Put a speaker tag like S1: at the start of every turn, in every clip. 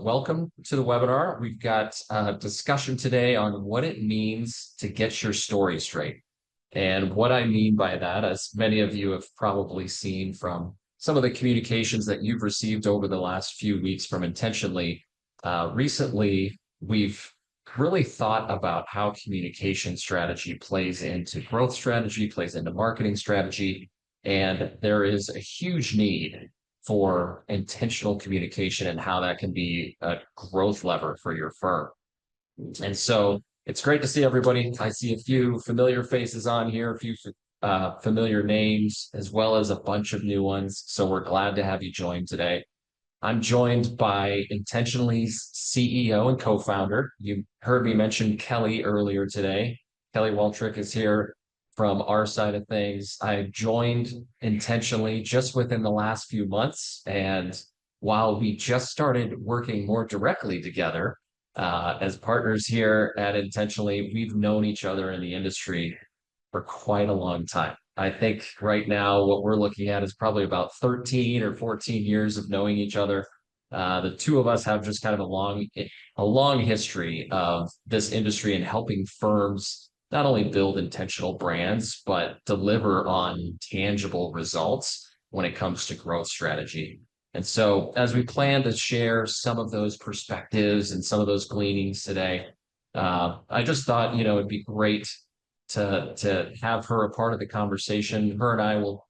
S1: Welcome to the webinar. We've got a discussion today on what it means to get your story straight. And what I mean by that, as many of you have probably seen from some of the communications that you've received over the last few weeks from Intentionally, recently we've really thought about how communication strategy plays into growth strategy, plays into marketing strategy, and there is a huge need for intentional communication and how that can be a growth lever for your firm. And so it's great to see everybody. I see a few familiar faces on here, a few familiar names, as well as a bunch of new ones. So we're glad to have you join today. I'm joined by Intentionally's CEO and co-founder. You heard me mention Kelly earlier today. Kelly Waltrich is here from our side of things. I joined Intentionally just within the last few months. And while we just started working more directly together as partners here at Intentionally, we've known each other in the industry for quite a long time. I think right now what we're looking at is probably about 13 or 14 years of knowing each other. The two of us have just kind of a long history of this industry and helping firms not only build intentional brands, but deliver on tangible results when it comes to growth strategy. And so as we plan to share some of those perspectives and some of those gleanings today, I just thought, it'd be great to have her a part of the conversation. Her and I will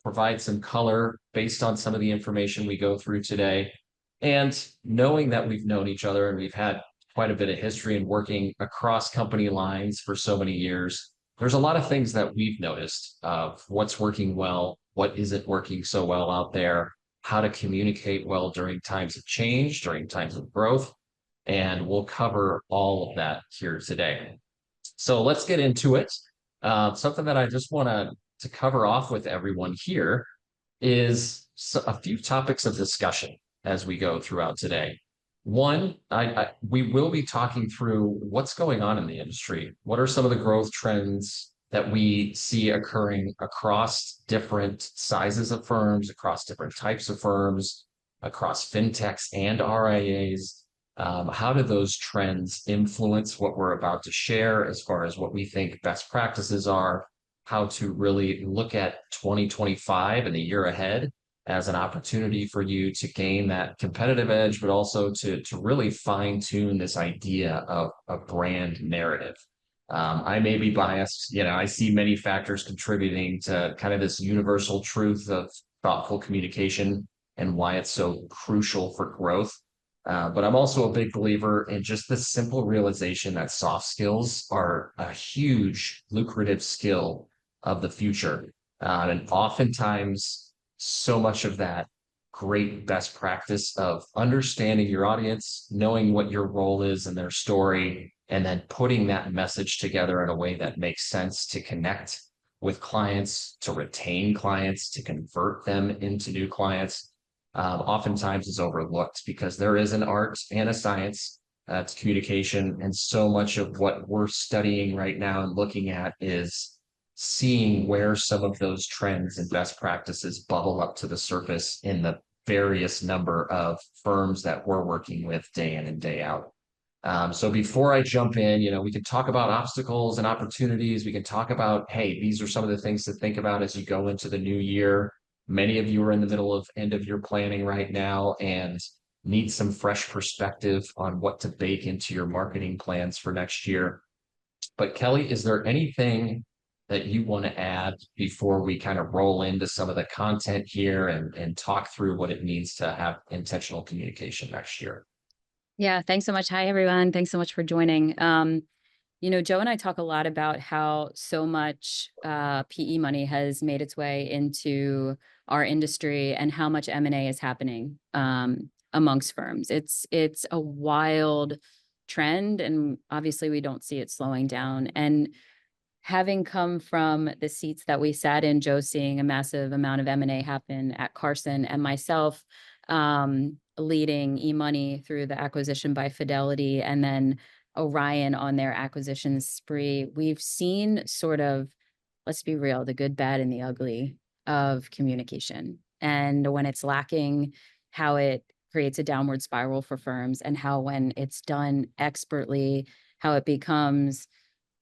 S1: provide some color based on some of the information we go through today. And knowing that we've known each other and we've had quite a bit of history in working across company lines for so many years, there's a lot of things that we've noticed of what's working well, what isn't working so well out there, how to communicate well during times of change, during times of growth. And we'll cover all of that here today. So let's get into it. Something that I just want to cover off with everyone here is a few topics of discussion as we go throughout today. One, we will be talking through what's going on in the industry. What are some of the growth trends that we see occurring across different sizes of firms, across different types of firms, across fintechs and RIAs? How do those trends influence what we're about to share as far as what we think best practices are, how to really look at 2025 and the year ahead as an opportunity for you to gain that competitive edge, but also to really fine tune this idea of a brand narrative. I may be biased, I see many factors contributing to kind of this universal truth of thoughtful communication and why it's so crucial for growth. But I'm also a big believer in just the simple realization that soft skills are a huge lucrative skill of the future. And oftentimes, so much of that great best practice of understanding your audience, knowing what your role is in their story, and then putting that message together in a way that makes sense to connect with clients, to retain clients, to convert them into new clients. Oftentimes is overlooked because there is an art and a science to communication. And so much of what we're studying right now and looking at is seeing where some of those trends and best practices bubble up to the surface in the various number of firms that we're working with day in and day out. So before I jump in, we can talk about obstacles and opportunities. We can talk about, hey, these are some of the things to think about as you go into the new year. Many of you are in the middle of end of year planning right now and need some fresh perspective on what to bake into your marketing plans for next year. But Kelly, is there anything that you want to add before we kind of roll into some of the content here and talk through what it means to have intentional communication next year?
S2: Yeah, thanks so much. Hi, everyone. Thanks so much for joining. Joe and I talk a lot about how so much PE money has made its way into our industry and how much M&A is happening amongst firms. It's a wild trend, and obviously we don't see it slowing down. And having come from the seats that we sat in, Joe seeing a massive amount of M&A happen at Carson, and myself leading eMoney through the acquisition by Fidelity, and then Orion on their acquisition spree, we've seen sort of, let's be real, the good, bad, and the ugly of communication. And when it's lacking, how it creates a downward spiral for firms, and how when it's done expertly, how it becomes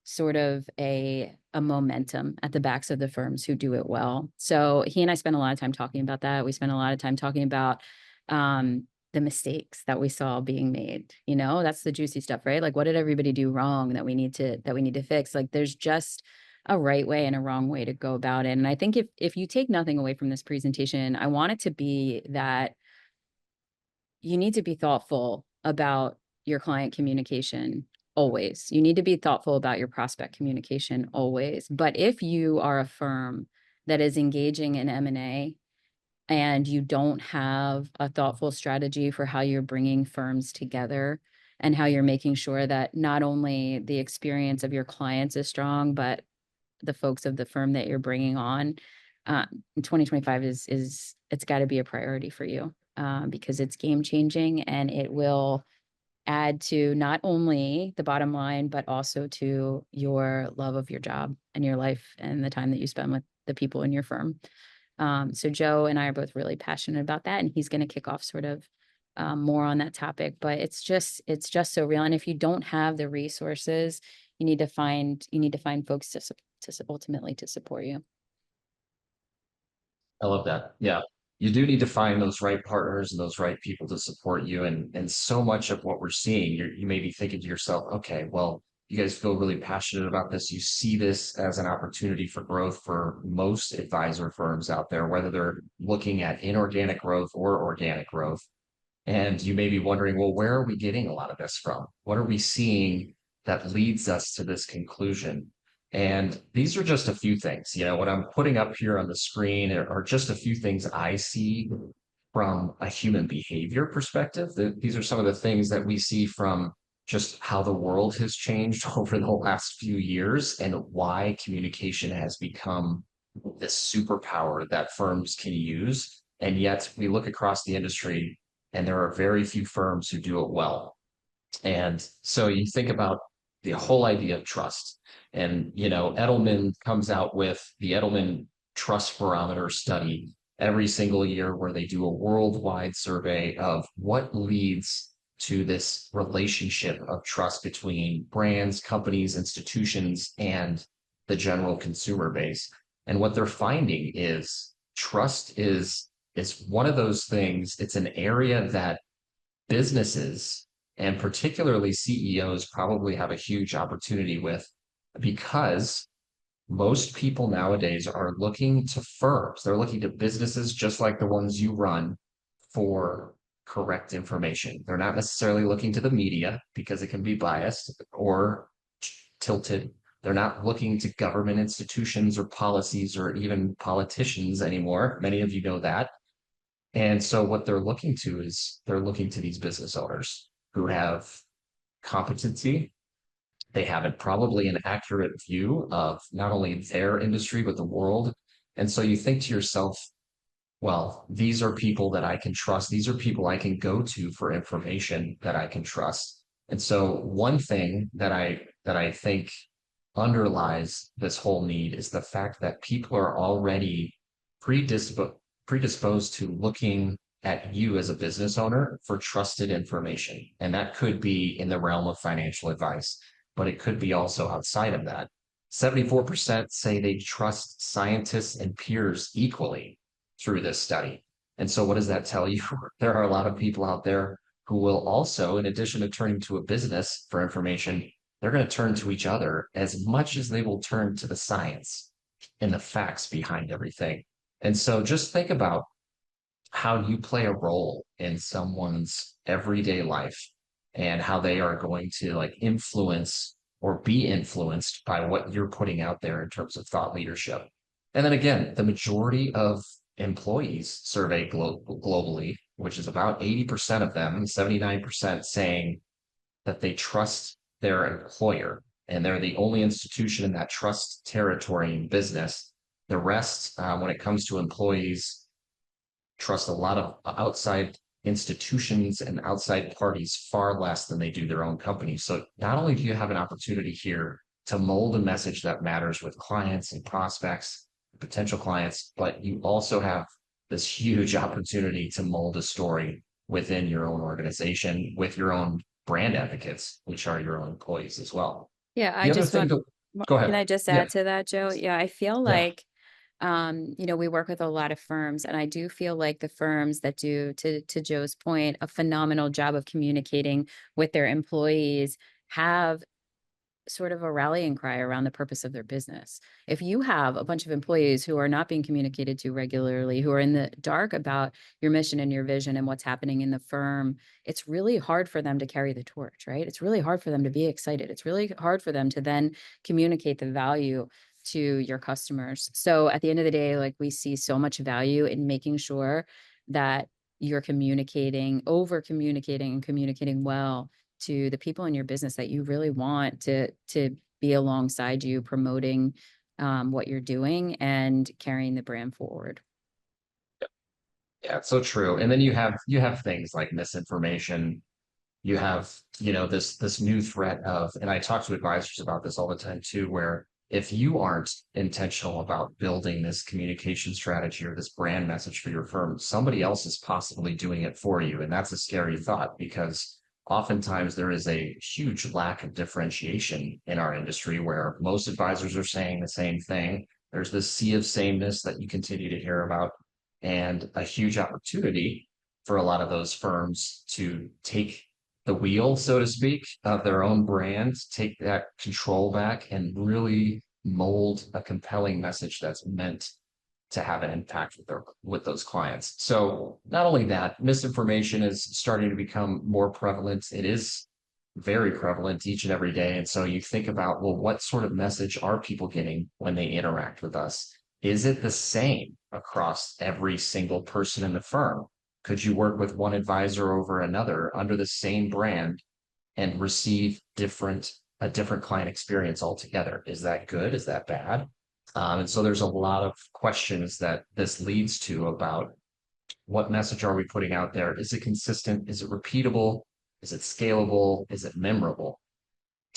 S2: sort of a momentum at the backs of the firms who do it well. So he and I spent a lot of time talking about that. We spent a lot of time talking about the mistakes that we saw being made. You know, that's the juicy stuff, right? Like, what did everybody do wrong that we need to fix? Like, there's just a right way and a wrong way to go about it. And I think if you take nothing away from this presentation, I want it to be that you need to be thoughtful about your client communication always. You need to be thoughtful about your prospect communication always. But if you are a firm that is engaging in M&A and you don't have a thoughtful strategy for how you're bringing firms together and how you're making sure that not only the experience of your clients is strong, but the folks of the firm that you're bringing on, 2025 is it's got to be a priority for you, because it's game changing, and it will add to not only the bottom line, but also to your love of your job and your life and the time that you spend with the people in your firm. So Joe and I are both really passionate about that, and he's going to kick off sort of more on that topic. But it's just so real. And if you don't have the resources, you need to find folks to ultimately to support you.
S1: I love that. Yeah. You do need to find those right partners and those right people to support you. And so much of what we're seeing, you may be thinking to yourself, okay, well, you guys feel really passionate about this. You see this as an opportunity for growth for most advisor firms out there, whether they're looking at inorganic growth or organic growth. And you may be wondering, well, where are we getting a lot of this from? What are we seeing that leads us to this conclusion? And these are just a few things. What I'm putting up here on the screen are just a few things I see from a human behavior perspective. These are some of the things that we see from just how the world has changed over the last few years and why communication has become this superpower that firms can use. And yet we look across the industry and there are very few firms who do it well. And so you think about the whole idea of trust. And, Edelman comes out with the Edelman Trust Barometer study every single year where they do a worldwide survey of what leads to this relationship of trust between brands, companies, institutions, and the general consumer base. And what they're finding is trust is one of those things. It's an area that businesses and particularly CEOs probably have a huge opportunity with, because most people nowadays are looking to firms. They're looking to businesses just like the ones you run for correct information. They're not necessarily looking to the media because it can be biased or tilted. They're not looking to government institutions or policies or even politicians anymore. Many of you know that. And so what they're looking to is they're looking to these business owners who have competency. They have probably an accurate view of not only their industry, but the world. And so you think to yourself, well, these are people that I can trust. These are people I can go to for information that I can trust. And so one thing that I think underlies this whole need is the fact that people are already predisposed to looking at you as a business owner for trusted information. And that could be in the realm of financial advice, but it could be also outside of that. 74% say they trust scientists and peers equally through this study. And so what does that tell you? There are a lot of people out there who will also, in addition to turning to a business for information, they're going to turn to each other as much as they will turn to the science and the facts behind everything. And so just think about how you play a role in someone's everyday life and how they are going to like influence or be influenced by what you're putting out there in terms of thought leadership. And then again, the majority of employees surveyed globally, which is about 80% of them, 79% saying that they trust their employer and they're the only institution in that trust territory in business. The rest, when it comes to employees, trust a lot of outside institutions and outside parties far less than they do their own companies. So not only do you have an opportunity here to mold a message that matters with clients and prospects, potential clients, but you also have this huge opportunity to mold a story within your own organization with your own brand advocates, which are your own employees as well.
S2: Yeah, I
S1: The other
S2: just
S1: thing
S2: want,
S1: to go
S2: can
S1: ahead.
S2: I just
S1: Yeah,
S2: add to that, Joe? Yeah, I feel
S1: yeah.
S2: like, we work with a lot of firms, and I do feel like the firms that do, to Joe's point, a phenomenal job of communicating with their employees have sort of a rallying cry around the purpose of their business. If you have a bunch of employees who are not being communicated to regularly, who are in the dark about your mission and your vision and what's happening in the firm, it's really hard for them to carry the torch, right? It's really hard for them to be excited. It's really hard for them to then communicate the value to your customers. So at the end of the day, like, we see so much value in making sure that you're communicating, over communicating and communicating well to the people in your business that you really want to be alongside you, promoting what you're doing and carrying the brand forward.
S1: Yeah, it's so true. And then you have things like misinformation. You have, this new threat of, and I talk to advisors about this all the time too, where if you aren't intentional about building this communication strategy or this brand message for your firm, somebody else is possibly doing it for you. And that's a scary thought because oftentimes there is a huge lack of differentiation in our industry where most advisors are saying the same thing. There's this sea of sameness that you continue to hear about, and a huge opportunity for a lot of those firms to take the wheel, so to speak, of their own brand, take that control back and really mold a compelling message that's meant to have an impact with those clients. So not only that, misinformation is starting to become more prevalent. It is very prevalent each and every day. And so you think about, well, what sort of message are people getting when they interact with us? Is it the same across every single person in the firm? Could you work with one advisor over another under the same brand and receive a different client experience altogether? Is that good? Is that bad? And so there's a lot of questions that this leads to about what message are we putting out there? Is it consistent? Is it repeatable? Is it scalable? Is it memorable?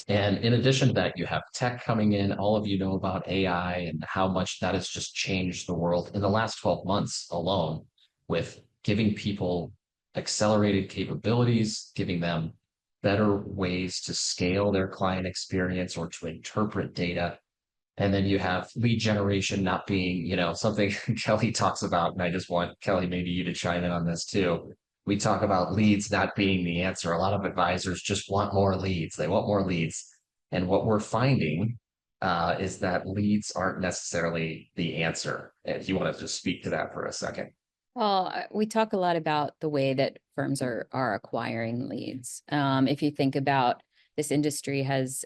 S1: And in addition to that, you have tech coming in. All of you know about AI and how much that has just changed the world in the last 12 months alone, with giving people accelerated capabilities, giving them better ways to scale their client experience or to interpret data. And then you have lead generation not being, something Kelly talks about. And I just want Kelly, maybe you to chime in on this too. We talk about leads not being the answer. A lot of advisors just want more leads. They want more leads. And what we're finding is that leads aren't necessarily the answer. If you want to just speak to that for a second.
S2: Well, we talk a lot about the way that firms are acquiring leads. If you think about, this industry has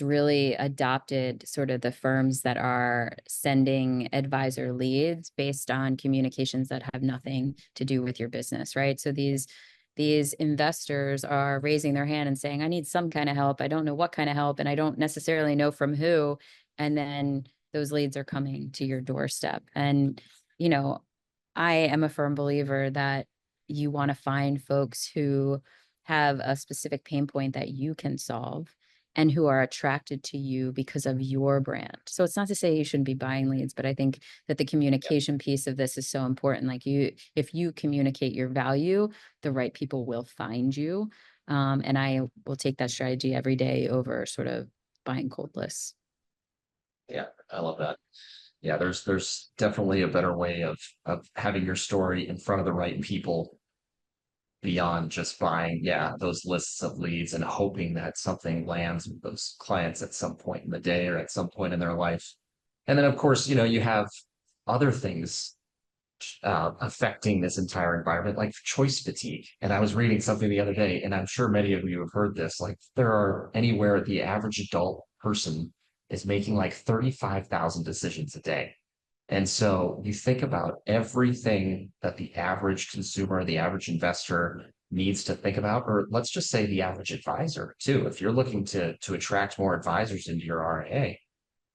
S2: really adopted sort of the firms that are sending advisor leads based on communications that have nothing to do with your business, right? So these investors are raising their hand and saying, I need some kind of help. I don't know what kind of help, and I don't necessarily know from who. And then those leads are coming to your doorstep. And, you know, I am a firm believer that you want to find folks who have a specific pain point that you can solve and who are attracted to you because of your brand. So it's not to say you shouldn't be buying leads, but I think that the communication piece of this is so important. Like, if you communicate your value, the right people will find you. And I will take that strategy every day over sort of buying cold lists.
S1: Yeah, I love that. Yeah, there's definitely a better way of having your story in front of the right people beyond just buying, yeah, those lists of leads and hoping that something lands with those clients at some point in the day or at some point in their life. And then, of course, you have other things affecting this entire environment, like choice fatigue. And I was reading something the other day, and I'm sure many of you have heard this. Like, there are anywhere the average adult person is making like 35,000 decisions a day. And so you think about everything that the average consumer, the average investor needs to think about, or let's just say the average advisor too. If you're looking to attract more advisors into your RIA,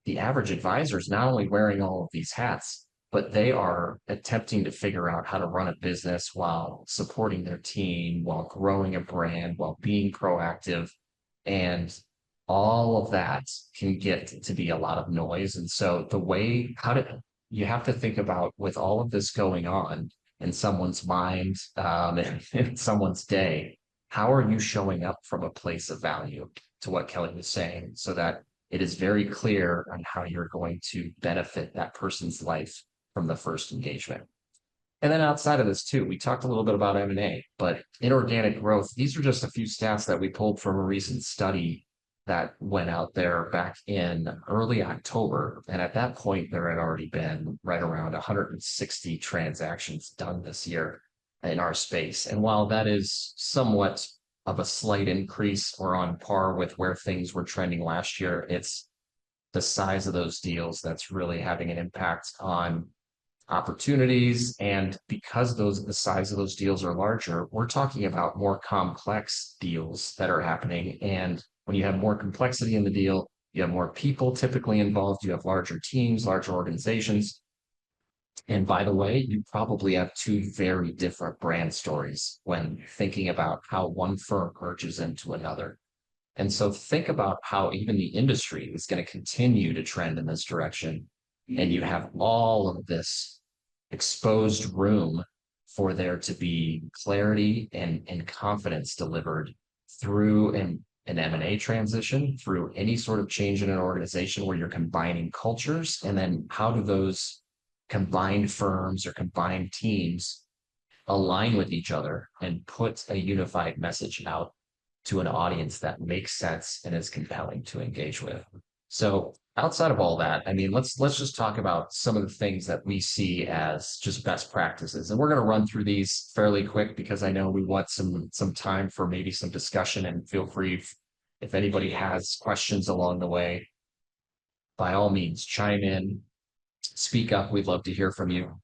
S1: the average advisor is not only wearing all of these hats, but they are attempting to figure out how to run a business while supporting their team, while growing a brand, while being proactive. And all of that can get to be a lot of noise. And so the way, how to, you have to think about, with all of this going on, in someone's mind, in someone's day, how are you showing up from a place of value to what Kelly was saying so that it is very clear on how you're going to benefit that person's life from the first engagement. And then outside of this too, we talked a little bit about M&A, but inorganic growth, these are just a few stats that we pulled from a recent study that went out there back in early October. And at that point, there had already been right around 160 transactions done this year in our space. And while that is somewhat of a slight increase or on par with where things were trending last year, it's the size of those deals that's really having an impact on opportunities. And because the size of those deals are larger, we're talking about more complex deals that are happening. And when you have more complexity in the deal, you have more people typically involved, you have larger teams, larger organizations. And by the way, you probably have two very different brand stories when thinking about how one firm merges into another. And so think about how even the industry is going to continue to trend in this direction. And you have all of this exposed room for there to be clarity and confidence delivered through an M&A transition, through any sort of change in an organization where you're combining cultures. And then how do those combined firms or combined teams align with each other and put a unified message out to an audience that makes sense and is compelling to engage with. So outside of all that, I mean, let's just talk about some of the things that we see as just best practices. And we're going to run through these fairly quick because I know we want some time for maybe some discussion, and feel free if anybody has questions along the way, by all means, chime in, speak up. We'd love to hear from you.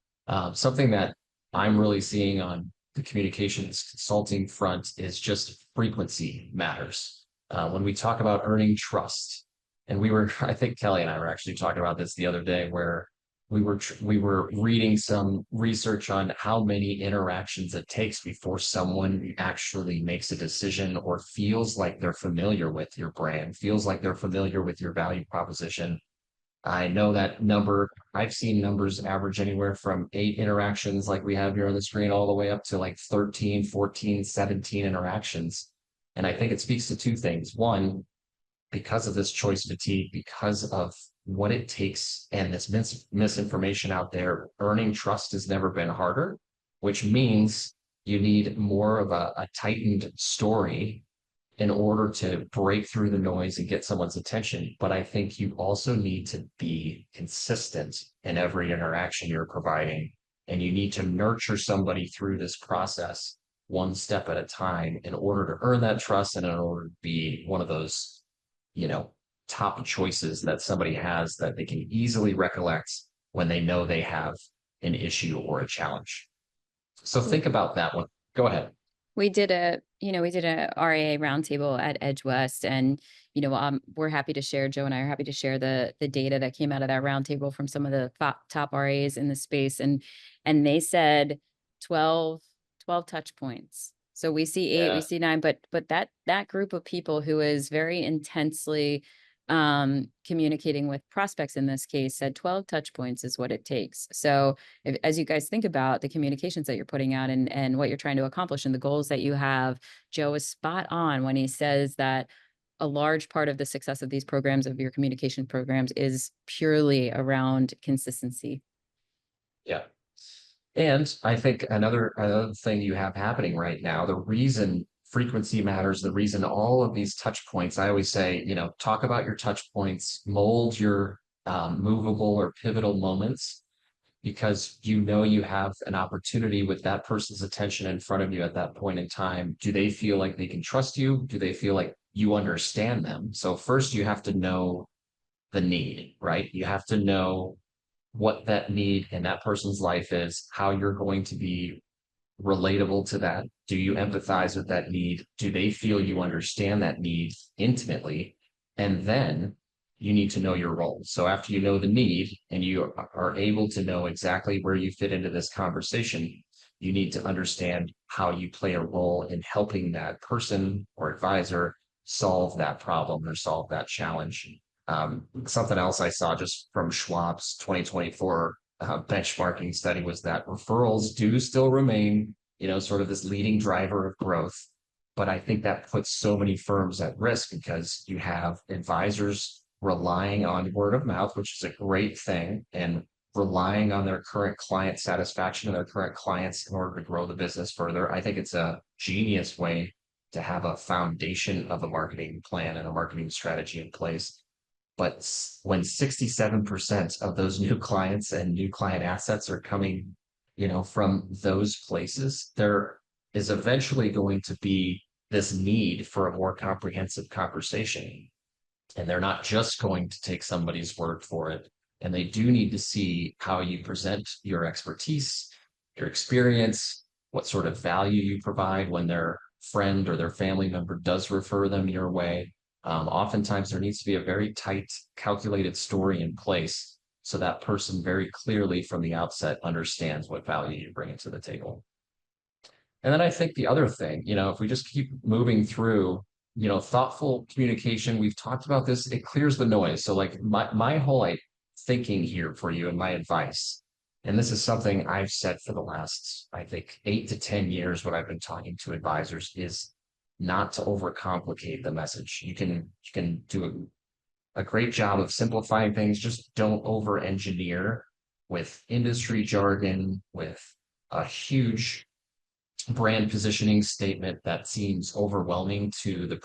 S1: Something that I'm really seeing on the communications consulting front is just frequency matters. When we talk about earning trust, and I think Kelly and I were actually talking about this the other day, where we were reading some research on how many interactions it takes before someone actually makes a decision or feels like they're familiar with your brand, feels like they're familiar with your value proposition. I know that number. I've seen numbers average anywhere from 8 interactions like we have here on the screen all the way up to like 13, 14, 17 interactions. And I think it speaks to two things. One, because of this choice fatigue, because of what it takes and this misinformation out there, earning trust has never been harder, which means you need more of a tightened story in order to break through the noise and get someone's attention. But I think you also need to be consistent in every interaction you're providing. And you need to nurture somebody through this process one step at a time in order to earn that trust and in order to be one of those, top choices that somebody has that they can easily recollect when they know they have an issue or a challenge. So think about that one. Go ahead.
S2: We did a RAA roundtable at Edge West, and we're happy to share. Joe and I are happy to share the data that came out of that roundtable from some of the top RAs in the space, and they said 12 touch points. So we see 8, we see 9, but that group of people who is very intensely communicating with prospects in this case said 12 touch points is what it takes. So as you guys think about the communications that you're putting out and what you're trying to accomplish and the goals that you have, Joe is spot on when he says that a large part of the success of these programs, of your communication programs, is purely around consistency.
S1: Yeah. And I think another thing you have happening right now, the reason frequency matters, the reason all of these touch points, I always say, talk about your touch points, mold your movable or pivotal moments, because you have an opportunity with that person's attention in front of you at that point in time. Do they feel like they can trust you? Do they feel like you understand them? So first you have to know the need, right? You have to know what that need in that person's life is, how you're going to be relatable to that. Do you empathize with that need? Do they feel you understand that need intimately? And then you need to know your role. So after you know the need and you are able to know exactly where you fit into this conversation, you need to understand how you play a role in helping that person or advisor solve that problem or solve that challenge. Something else I saw just from Schwab's 2024 benchmarking study was that referrals do still remain, sort of this leading driver of growth. But I think that puts so many firms at risk because you have advisors relying on word of mouth, which is a great thing, and relying on their current client satisfaction and their current clients in order to grow the business further. I think it's a genius way to have a foundation of a marketing plan and a marketing strategy in place. But when 67% of those new clients and new client assets are coming, from those places, there is eventually going to be this need for a more comprehensive conversation. And they're not just going to take somebody's word for it. And they do need to see how you present your expertise, your experience, what sort of value you provide when their friend or their family member does refer them your way. Oftentimes there needs to be a very tight, calculated story in place so that person very clearly from the outset understands what value you bring to the table. And then I think the other thing, if we just keep moving through, thoughtful communication, we've talked about this, it clears the noise. So like my whole thinking here for you and my advice, and this is something I've said for the last, I think, 8 to 10 years when I've been talking to advisors, is not to overcomplicate the message. You can do a great job of simplifying things, just don't over engineer with industry jargon, with a huge brand positioning statement that seems overwhelming to the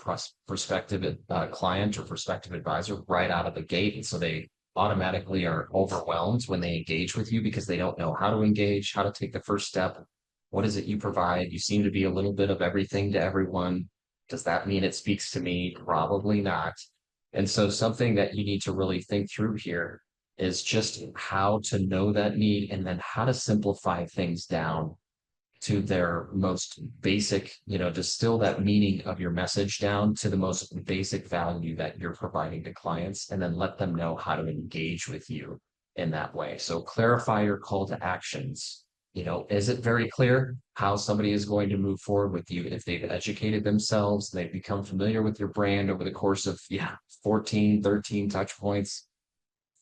S1: prospective client or prospective advisor right out of the gate. And so they automatically are overwhelmed when they engage with you because they don't know how to engage, how to take the first step. What is it you provide? You seem to be a little bit of everything to everyone. Does that mean it speaks to me? Probably not. And so something that you need to really think through here is just how to know that need and then how to simplify things down to their most basic, distill that meaning of your message down to the most basic value that you're providing to clients, and then let them know how to engage with you in that way. So clarify your call to actions. Is it very clear how somebody is going to move forward with you if they've educated themselves, they've become familiar with your brand over the course of 14, 13 touch points?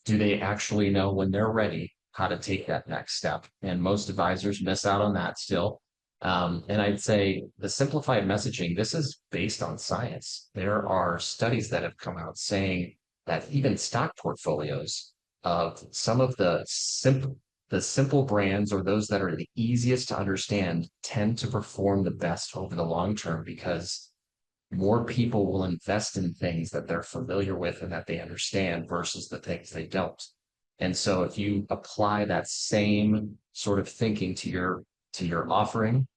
S1: Do they actually know when they're ready how to take that next step? And most advisors miss out on that still. And I'd say the simplified messaging, this is based on science. There are studies that have come out saying that even stock portfolios of some of the simple brands, or those that are the easiest to understand, tend to perform the best over the long term because more people will invest in things that they're familiar with and that they understand versus the things they don't. And so if you apply that same sort of thinking to your offering,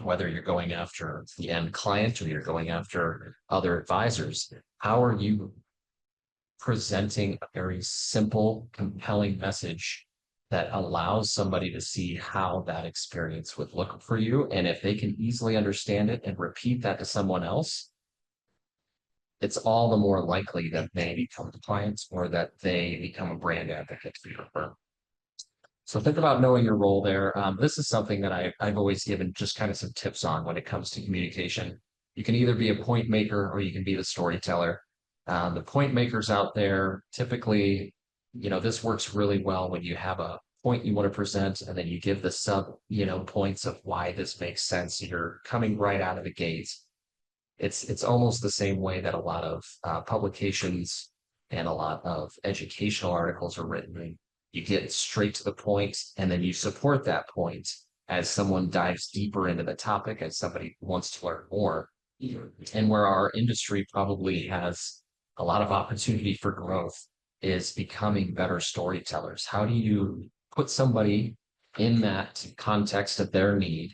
S1: whether you're going after the end client or you're going after other advisors, how are you presenting a very simple, compelling message that allows somebody to see how that experience would look for you? And if they can easily understand it and repeat that to someone else, it's all the more likely that they become clients or that they become a brand advocate for your firm. So think about knowing your role there. This is something that I've always given just kind of some tips on when it comes to communication. You can either be a point maker or you can be the storyteller. The point makers out there, typically, this works really well when you have a point you want to present and then you give the points of why this makes sense. You're coming right out of the gate. It's almost the same way that a lot of publications and a lot of educational articles are written. You get straight to the point, and then you support that point as someone dives deeper into the topic, as somebody wants to learn more. And where our industry probably has a lot of opportunity for growth is becoming better storytellers. How do you put somebody in that context of their need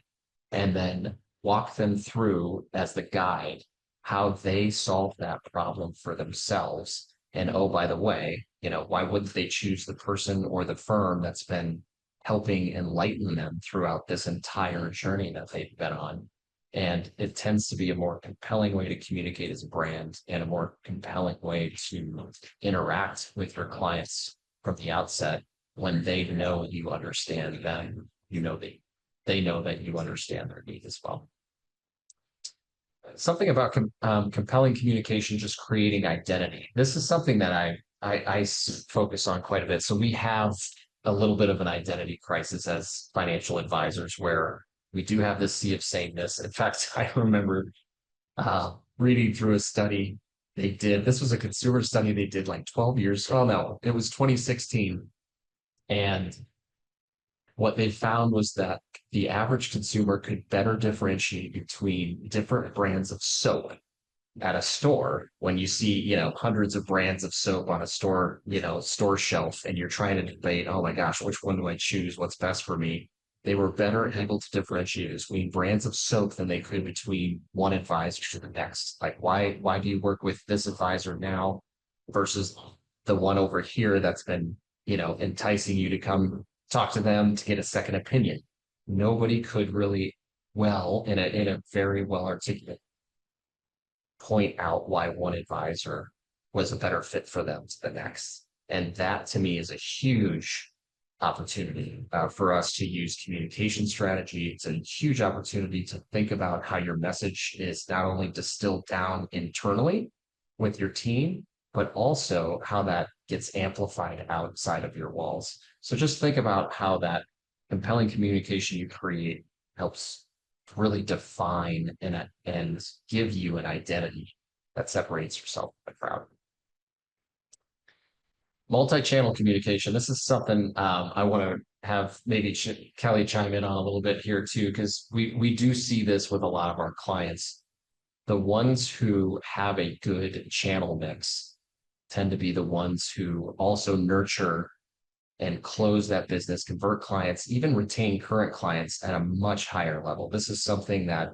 S1: and then walk them through as the guide how they solve that problem for themselves? And oh, by the way, why wouldn't they choose the person or the firm that's been helping enlighten them throughout this entire journey that they've been on? And it tends to be a more compelling way to communicate as a brand and a more compelling way to interact with your clients from the outset when they know you understand them, they know that you understand their need as well. Something about compelling communication, just creating identity. This is something that I focus on quite a bit. So we have a little bit of an identity crisis as financial advisors, where we do have this sea of sameness. In fact, I remember reading through a study they did. This was a consumer study they did like 12 years. Oh no, it was 2016. And what they found was that the average consumer could better differentiate between different brands of soap at a store. When you see, hundreds of brands of soap on a store, store shelf, and you're trying to debate, oh my gosh, which one do I choose? What's best for me? They were better able to differentiate between brands of soap than they could between one advisor to the next. Like, why do you work with this advisor now versus the one over here that's been, enticing you to come talk to them to get a second opinion? Nobody could really in a very well articulated point out why one advisor was a better fit for them to the next. And that to me is a huge opportunity for us to use communication strategy. It's a huge opportunity to think about how your message is not only distilled down internally with your team, but also how that gets amplified outside of your walls. So just think about how that compelling communication you create helps really define and give you an identity that separates yourself from the crowd. Multi-channel communication. This is something I want to have maybe Kelly chime in on a little bit here too, because we do see this with a lot of our clients. The ones who have a good channel mix tend to be the ones who also nurture and close that business, convert clients, even retain current clients at a much higher level. This is something that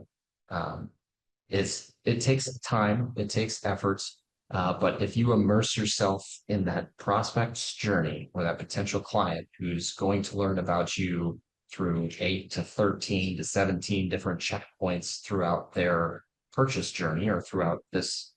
S1: it takes time, it takes efforts, but if you immerse yourself in that prospect's journey or that potential client who's going to learn about you through 8 to 13 to 17 different checkpoints throughout their purchase journey or throughout this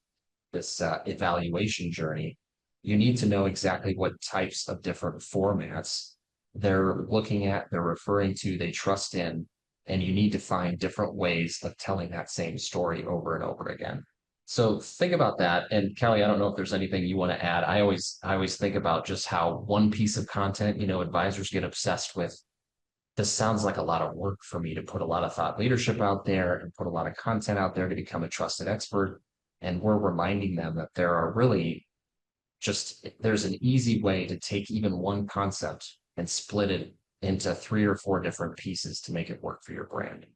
S1: evaluation journey, you need to know exactly what types of different formats they're looking at, they're referring to, they trust in, and you need to find different ways of telling that same story over and over again. So think about that. And Kelly, I don't know if there's anything you want to add. I always think about just how one piece of content, advisors get obsessed with. This sounds like a lot of work for me to put a lot of thought leadership out there and put a lot of content out there to become a trusted expert. And we're reminding them that there's an easy way to take even one concept and split it into 3 or 4 different pieces to make it work for your brand.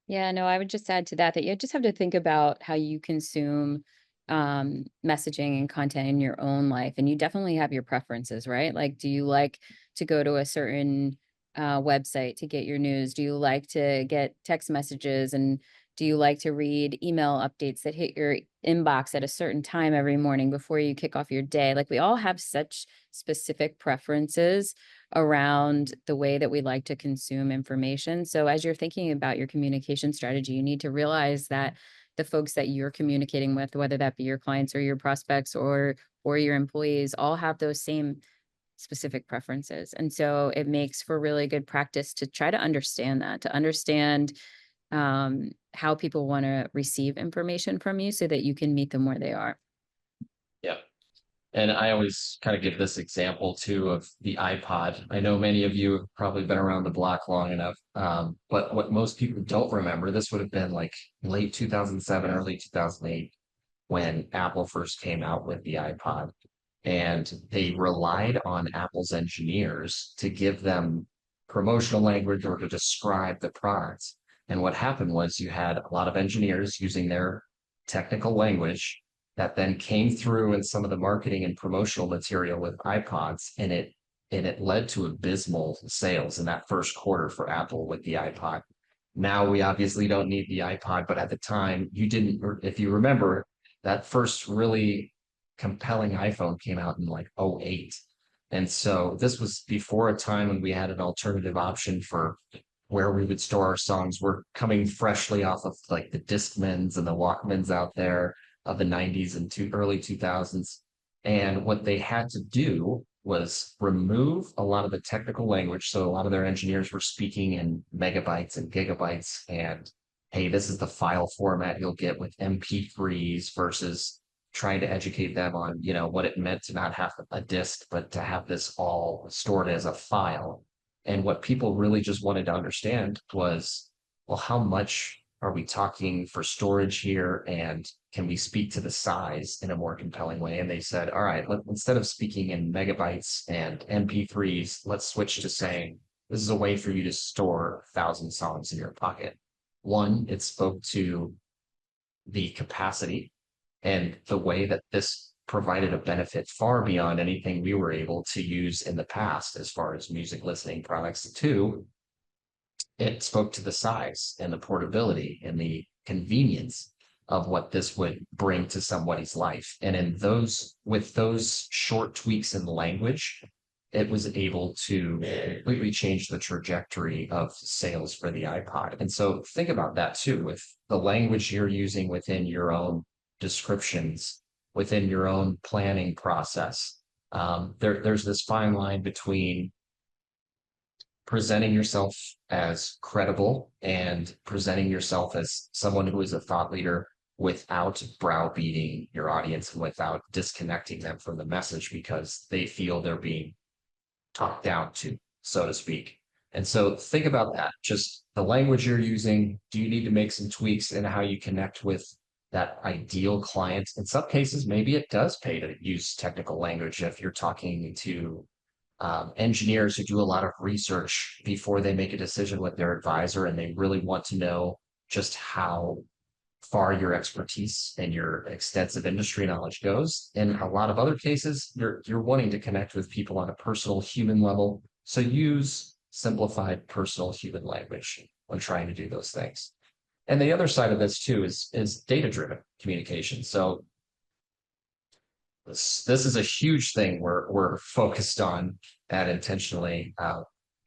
S2: Yeah, no, I would just add to that that you just have to think about how you consume messaging and content in your own life. And you definitely have your preferences, right? Like, do you like to go to a certain website to get your news? Do you like to get text messages? And do you like to read email updates that hit your inbox at a certain time every morning before you kick off your day? Like, we all have such specific preferences around the way that we like to consume information. So as you're thinking about your communication strategy, you need to realize that the folks that you're communicating with, whether that be your clients or your prospects or your employees, all have those same specific preferences. And so it makes for really good practice to try to understand that, to understand how people want to receive information from you so that you can meet them where they are.
S1: Yeah. And I always kind of give this example too of the iPod. I know many of you have probably been around the block long enough, but what most people don't remember, this would have been like late 2007, early 2008, when Apple first came out with the iPod. And they relied on Apple's engineers to give them promotional language or to describe the products. And what happened was you had a lot of engineers using their technical language that then came through in some of the marketing and promotional material with iPods, and it led to abysmal sales in that first quarter for Apple with the iPod. Now we obviously don't need the iPod, but at the time you didn't, if you remember, that first really compelling iPhone came out in like '08. And so this was before a time when we had an alternative option for where we would store our songs. We're coming freshly off of like the Discmans and the Walkmans out there of the 90s and early 2000s. And what they had to do was remove a lot of the technical language. So a lot of their engineers were speaking in megabytes and gigabytes. And hey, this is the file format you'll get with MP3s versus trying to educate them on, what it meant to not have a disk, but to have this all stored as a file. And what people really just wanted to understand was, well, how much are we talking for storage here? And can we speak to the size in a more compelling way? And they said, all right, instead of speaking in megabytes and MP3s, let's switch to saying, this is a way for you to store 1,000 songs in your pocket. One, it spoke to the capacity and the way that this provided a benefit far beyond anything we were able to use in the past as far as music listening products. Two, it spoke to the size and the portability and the convenience of what this would bring to somebody's life. And with those short tweaks in the language, it was able to completely change the trajectory of sales for the iPod. And so think about that too, with the language you're using within your own descriptions, within your own planning process. There's this fine line between presenting yourself as credible and presenting yourself as someone who is a thought leader without browbeating your audience and without disconnecting them from the message because they feel they're being talked down to, so to speak. And so think about that. Just the language you're using. Do you need to make some tweaks in how you connect with that ideal client? In some cases, maybe it does pay to use technical language if you're talking to engineers who do a lot of research before they make a decision with their advisor, and they really want to know just how far your expertise and your extensive industry knowledge goes. In a lot of other cases, you're wanting to connect with people on a personal human level. So use simplified personal human language when trying to do those things. And the other side of this too is data-driven communication. So this is a huge thing we're focused on at Intentionally.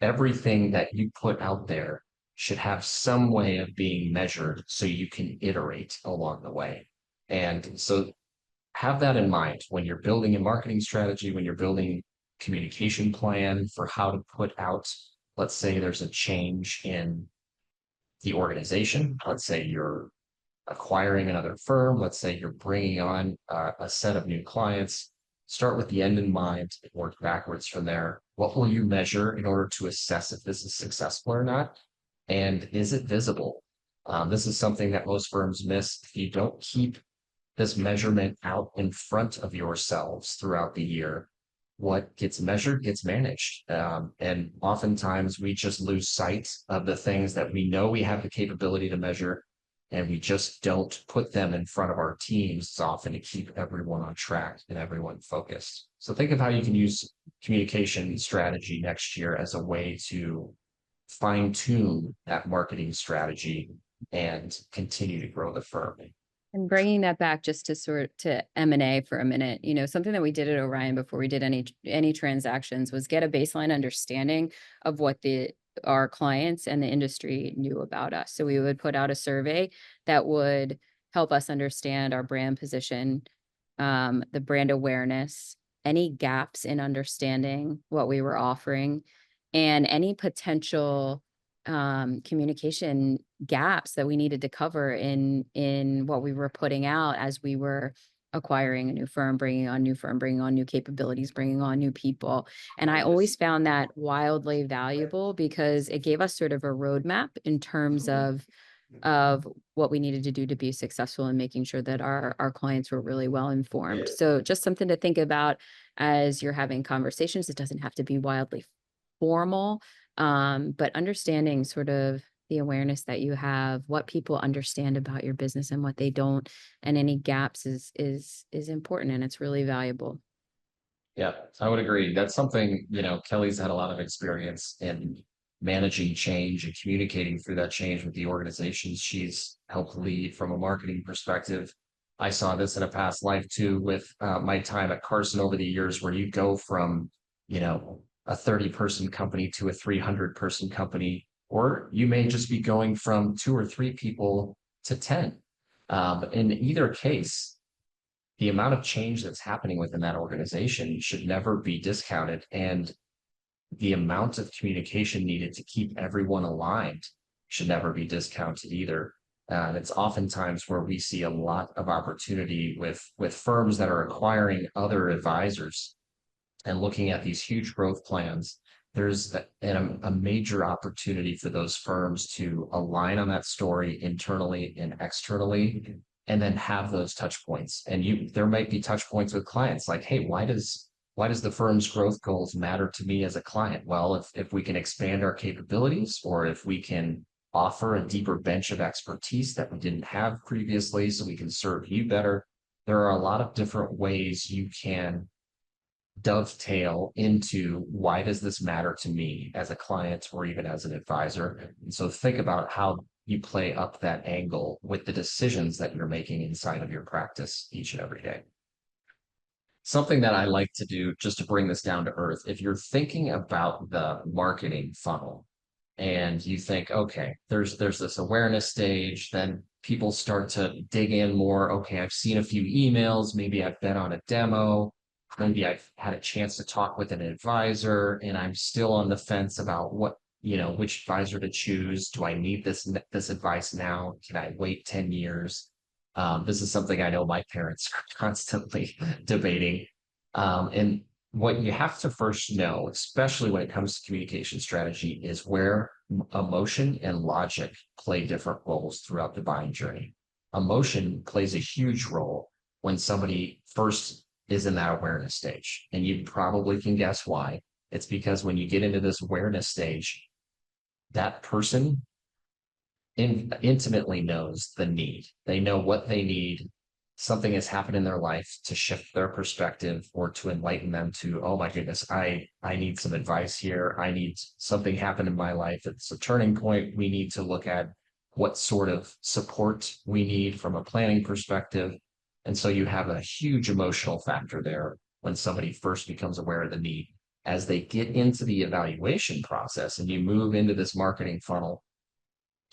S1: Everything that you put out there should have some way of being measured so you can iterate along the way. And so have that in mind when you're building a marketing strategy, when you're building communication plan for how to put out, let's say there's a change in the organization. Let's say you're acquiring another firm. Let's say you're bringing on a set of new clients. Start with the end in mind and work backwards from there. What will you measure in order to assess if this is successful or not? And is it visible? This is something that most firms miss. If you don't keep this measurement out in front of yourselves throughout the year, what gets measured gets managed. And oftentimes we just lose sight of the things that we know we have the capability to measure, and we just don't put them in front of our teams often to keep everyone on track and everyone focused. So think of how you can use communication strategy next year as a way to fine tune that marketing strategy and continue to grow the firm.
S2: And bringing that back just to M&A for a minute, something that we did at Orion before we did any transactions was get a baseline understanding of what our clients and the industry knew about us. So we would put out a survey that would help us understand our brand position, the brand awareness, any gaps in understanding what we were offering, and any potential communication gaps that we needed to cover in what we were putting out as we were acquiring a new firm, bringing on new capabilities, bringing on new people. And I always found that wildly valuable because it gave us sort of a roadmap in terms of what we needed to do to be successful in making sure that our clients were really well informed. So just something to think about as you're having conversations. It doesn't have to be wildly formal, but understanding sort of the awareness that you have, what people understand about your business and what they don't, and any gaps is important, and it's really valuable.
S1: Yeah, I would agree. That's something, Kelly's had a lot of experience in managing change and communicating through that change with the organizations she's helped lead from a marketing perspective. I saw this in a past life too with my time at Carson over the years, where you go from, a 30-person company to a 300-person company, or you may just be going from 2 or 3 people to 10. In either case, the amount of change that's happening within that organization should never be discounted. And the amount of communication needed to keep everyone aligned should never be discounted either. And it's oftentimes where we see a lot of opportunity with firms that are acquiring other advisors and looking at these huge growth plans. There's a major opportunity for those firms to align on that story internally and externally, and then have those touch points. And there might be touch points with clients like, hey, why does the firm's growth goals matter to me as a client? Well, if we can expand our capabilities, or if we can offer a deeper bench of expertise that we didn't have previously so we can serve you better, there are a lot of different ways you can dovetail into why does this matter to me as a client or even as an advisor. And so think about how you play up that angle with the decisions that you're making inside of your practice each and every day. Something that I like to do, just to bring this down to earth, if you're thinking about the marketing funnel and you think, okay, there's this awareness stage, then people start to dig in more. Okay, I've seen a few emails, maybe I've been on a demo, maybe I've had a chance to talk with an advisor, and I'm still on the fence about which advisor to choose. Do I need this advice now? Can I wait 10 years? This is something I know my parents are constantly debating. And what you have to first know, especially when it comes to communication strategy, is where emotion and logic play different roles throughout the buying journey. Emotion plays a huge role when somebody first is in that awareness stage. And you probably can guess why. It's because when you get into this awareness stage, that person intimately knows the need. They know what they need. Something has happened in their life to shift their perspective or to enlighten them to, oh my goodness, I need some advice here. I need something happen in my life. It's a turning point. We need to look at what sort of support we need from a planning perspective. And so you have a huge emotional factor there when somebody first becomes aware of the need. As they get into the evaluation process and you move into this marketing funnel,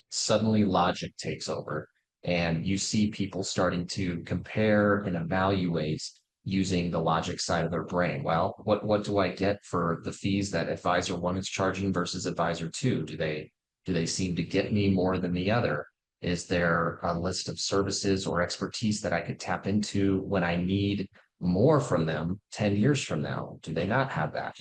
S1: suddenly logic takes over, and you see people starting to compare and evaluate using the logic side of their brain. Well, what do I get for the fees that advisor one is charging versus advisor two? Do they seem to get me more than the other? Is there a list of services or expertise that I could tap into when I need more from them 10 years from now? Do they not have that?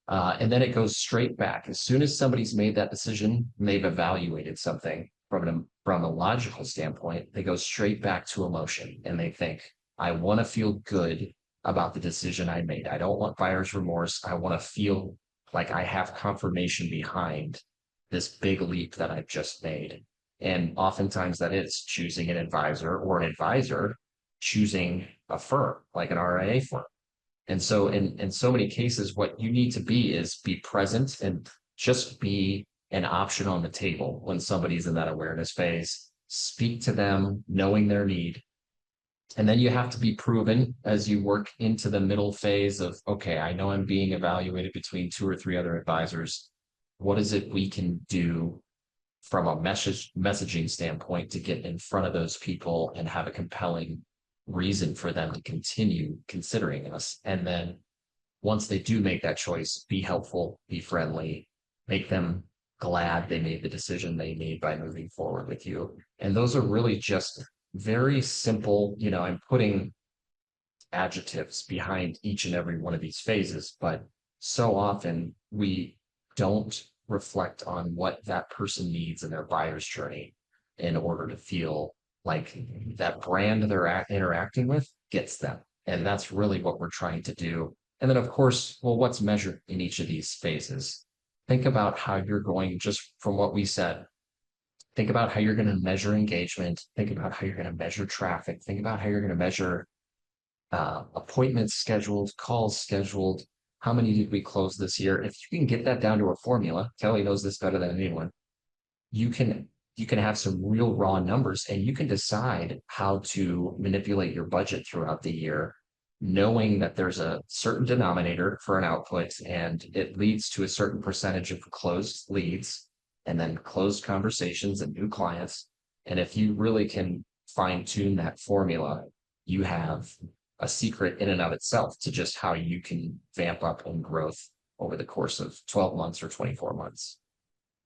S1: And then it goes straight back. As soon as somebody's made that decision, they've evaluated something from a logical standpoint, they go straight back to emotion and they think, I want to feel good about the decision I made. I don't want buyer's remorse. I want to feel like I have confirmation behind this big leap that I've just made. And oftentimes that is choosing an advisor, or an advisor choosing a firm like an RIA firm. And so in so many cases, what you need to be present and just be an option on the table when somebody's in that awareness phase. Speak to them, knowing their need. And then you have to be proven as you work into the middle phase of, okay, I know I'm being evaluated between two or three other advisors. What is it we can do from a messaging standpoint to get in front of those people and have a compelling reason for them to continue considering us? And then once they do make that choice, be helpful, be friendly, make them glad they made the decision they made by moving forward with you. And those are really just very simple, I'm putting adjectives behind each and every one of these phases, but so often we don't reflect on what that person needs in their buyer's journey in order to feel like that brand they're interacting with gets them. And that's really what we're trying to do. And then, of course, well, what's measured in each of these phases? Think about how you're going, just from what we said, think about how you're going to measure engagement. Think about how you're going to measure traffic. Think about how you're going to measure appointments scheduled, calls scheduled. How many did we close this year? If you can get that down to a formula, Kelly knows this better than anyone, you can have some real raw numbers, and you can decide how to manipulate your budget throughout the year, knowing that there's a certain denominator for an output and it leads to a certain percentage of closed leads and then closed conversations and new clients. And if you really can fine tune that formula, you have a secret in and of itself to just how you can vamp up in growth over the course of 12 months or 24 months.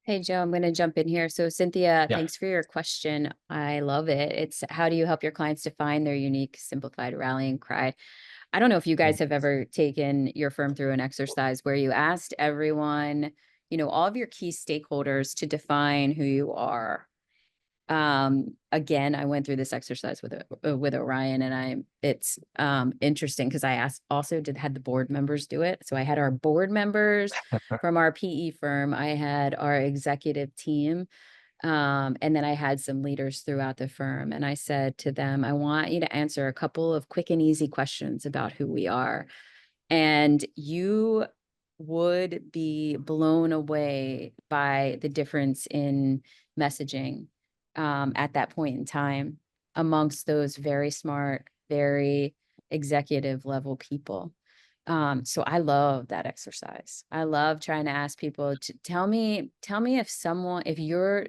S2: Hey, Joe, I'm going to jump in here. So, Cynthia,
S1: Yeah.
S2: thanks for your question. I love it. It's how do you help your clients define their unique, simplified rallying cry? I don't know if you guys have ever taken your firm through an exercise where you asked everyone, all of your key stakeholders to define who you are. Again, I went through this exercise with Orion, and it's interesting because I asked also had the board members do it. So I had our board members from our PE firm, I had our executive team, and then I had some leaders throughout the firm. And I said to them, I want you to answer a couple of quick and easy questions about who we are. And you would be blown away by the difference in messaging at that point in time amongst those very smart, very executive level people. So I love that exercise. I love trying to ask people to tell me if you're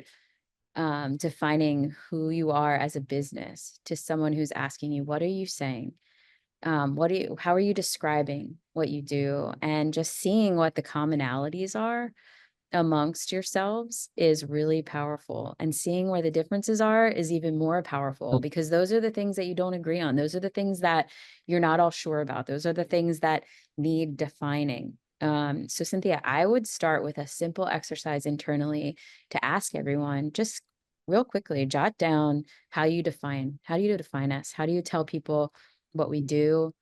S2: defining who you are as a business to someone who's asking you, what are you saying? How are you describing what you do? And just seeing what the commonalities are amongst yourselves is really powerful. And seeing where the differences are is even more powerful because those are the things that you don't agree on. Those are the things that you're not all sure about. Those are the things that need defining. So Cynthia, I would start with a simple exercise internally to ask everyone, just real quickly, jot down how do you define us? How do you tell people what we do?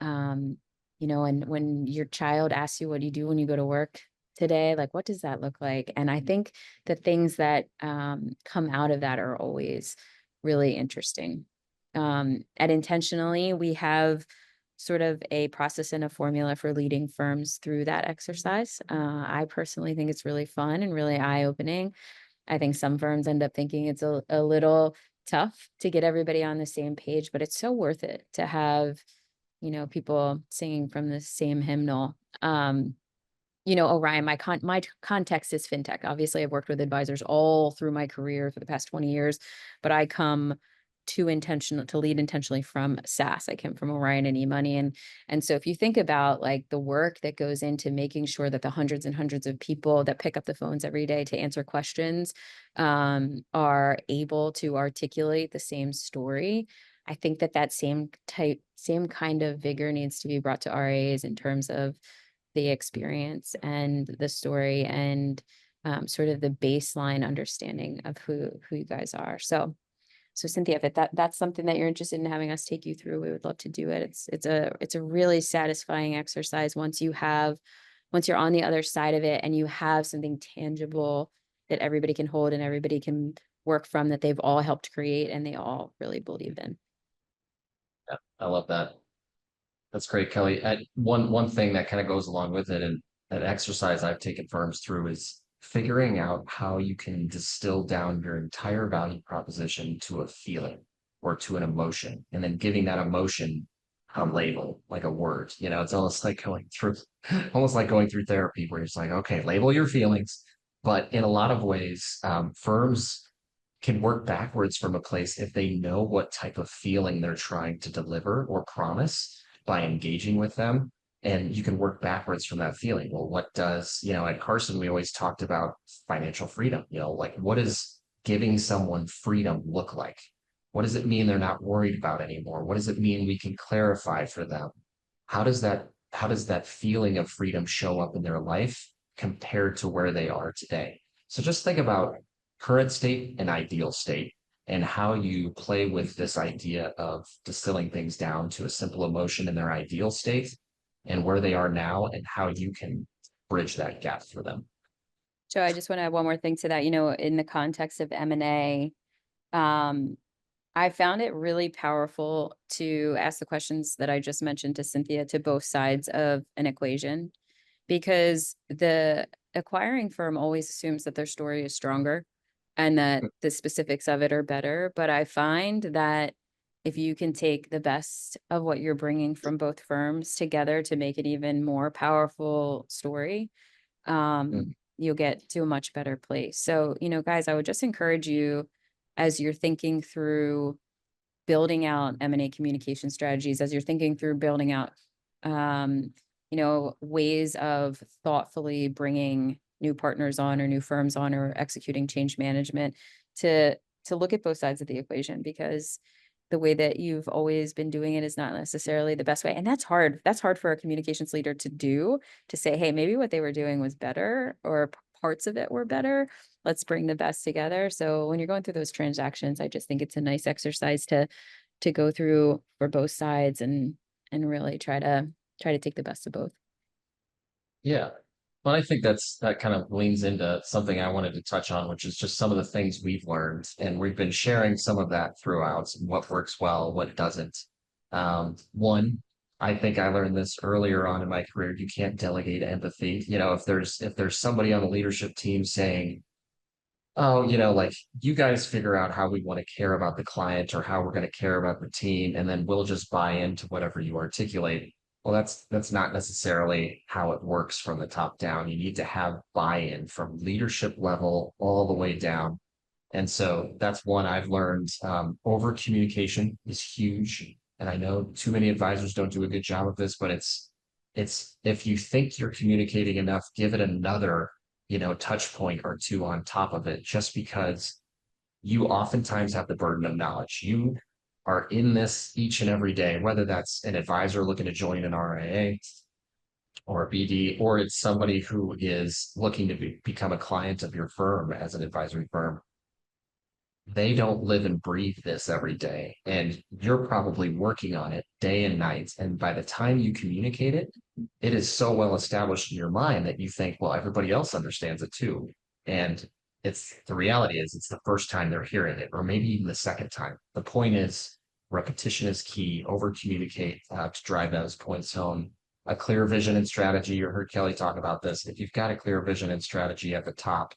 S2: um and when your child asks you, what do you do when you go to work today, like what does that look like? And I think the things that come out of that are always really interesting. At Intentionally, we have sort of a process and a formula for leading firms through that exercise. I personally think it's really fun and really eye-opening. I think some firms end up thinking it's a little tough to get everybody on the same page, but it's so worth it to have people singing from the same hymnal. Orion, my context is fintech. Obviously, I've worked with advisors all through my career for the past 20 years, but I come to lead intentionally from SaaS. I came from Orion and eMoney. And so if you think about like the work that goes into making sure that the hundreds and hundreds of people that pick up the phones every day to answer questions are able to articulate the same story, I think that same kind of vigor needs to be brought to RAs in terms of the experience and the story and sort of the baseline understanding of who you guys are. So Cynthia, if that's something that you're interested in having us take you through, we would love to do it. It's a really satisfying exercise once you're on the other side of it and you have something tangible that everybody can hold and everybody can work from, that they've all helped create and they all really believe in.
S1: Yeah, I love that. That's great, Kelly. One thing that kind of goes along with it, and an exercise I've taken firms through, is figuring out how you can distill down your entire value proposition to a feeling or to an emotion, and then giving that emotion a label, like a word. It's almost like going through therapy, where it's like, okay, label your feelings. But in a lot of ways, firms can work backwards from a place if they know what type of feeling they're trying to deliver or promise by engaging with them. And you can work backwards from that feeling. Well, what does, at Carson, we always talked about financial freedom, like what does giving someone freedom look like? What does it mean they're not worried about anymore? What does it mean we can clarify for them? How does that feeling of freedom show up in their life compared to where they are today? So just think about current state and ideal state, and how you play with this idea of distilling things down to a simple emotion in their ideal state and where they are now, and how you can bridge that gap for them.
S2: Joe, I just want to add one more thing to that. In the context of M&A, um, I found it really powerful to ask the questions that I just mentioned to Cynthia to both sides of an equation, because the acquiring firm always assumes that their story is stronger and that the specifics of it are better. But I find that if you can take the best of what you're bringing from both firms together to make it even more powerful story,
S1: Mm.
S2: you'll get to a much better place. So, guys, I would just encourage you, as you're thinking through building out M&A communication strategies, as you're thinking through building out, ways of thoughtfully bringing new partners on or new firms on or executing change management to look at both sides of the equation, because the way that you've always been doing it is not necessarily the best way. And that's hard. That's hard for a communications leader to do, to say, hey, maybe what they were doing was better, or parts of it were better. Let's bring the best together. So when you're going through those transactions, I just think it's a nice exercise to go through for both sides and really try to take the best of both.
S1: Yeah. Well, I think that kind of leans into something I wanted to touch on, which is just some of the things we've learned. And we've been sharing some of that throughout, what works well, what doesn't. One, I think I learned this earlier on in my career. You can't delegate empathy. If there's somebody on the leadership team saying, oh, like you guys figure out how we want to care about the client or how we're going to care about the team, and then we'll just buy into whatever you articulate. Well, that's not necessarily how it works from the top down. You need to have buy-in from leadership level all the way down. And so that's one I've learned. Over communication is huge. And I know too many advisors don't do a good job of this, but it's if you think you're communicating enough, give it another, touch point or two on top of it, just because you oftentimes have the burden of knowledge. You are in this each and every day, whether that's an advisor looking to join an RIA or a BD, or it's somebody who is looking to become a client of your firm as an advisory firm. They don't live and breathe this every day. And you're probably working on it day and night. And by the time you communicate it, it is so well established in your mind that you think, well, everybody else understands it too. And the reality is it's the first time they're hearing it, or maybe even the second time. The point is repetition is key, over communicate to drive those points home. A clear vision and strategy. You heard Kelly talk about this. If you've got a clear vision and strategy at the top,